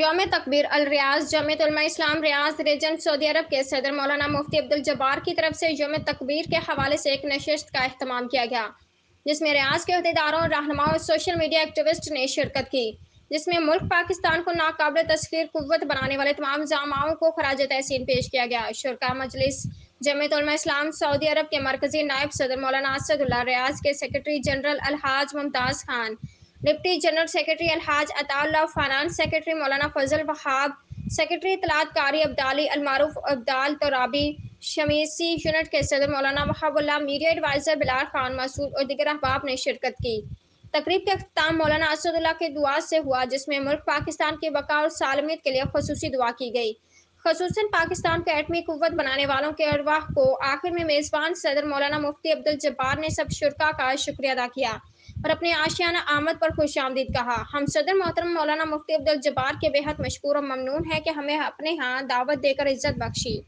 یوم تکبیر الریاض جامعۃ علماء اسلام ریاض ریجن سعودی عرب کے صدر مولانا مفتی عبدالجبار کی طرف سے یوم تکبیر کے حوالے سے ایک نشست کا اہتمام کیا گیا، جس میں ریاض کے عہدیداروں، رہنماؤں اور سوشل میڈیا ایکٹیوسٹ نے شرکت کی، جس میں ملک پاکستان کو ناقابل تسخیر قوت بنانے والے تمام زعماؤں کو خراج تحسین پیش کیا گیا۔ شرکا مجلس جامعۃ علماء اسلام سعودی عرب کے مرکزی نائب صدر مولانا اسد اللہ، ریاض کے سیکرٹری جنرل الحاج ممتاز خان، ڈپٹی جنرل سیکرٹری الحاج عطا اللہ، فائنانس سیکرٹری مولانا فضل وہاب، سیکرٹری اطلاعات قاری عبدالعلی المعروف عبدال ترابی، شمیسی یونٹ کے صدر مولانا وہاب اللہ، میڈیا ایڈوائزر بلال خان مسعود اور دیگر احباب نے شرکت کی۔ تقریب کا اختتام مولانا اسد اللہ کی دعا سے ہوا، جس میں ملک پاکستان کی بقا اور سالمیت کے لیے خصوصی دعا کی گئی، خصوصاً پاکستان کو ایٹمی قوت بنانے والوں کے ارواح کو۔ آخر میں میزبان صدر مولانا مفتی عبدالجبار نے سب شرکاء کا شکریہ ادا کیا اور اپنے عاشقانہ آمد پر خوش آمدید کہا۔ ہم صدر محترم مولانا مفتی عبدالجبار کے بے حد مشکور اور ممنون ہیں کہ ہمیں اپنے ہاں دعوت دے کر عزت بخشی۔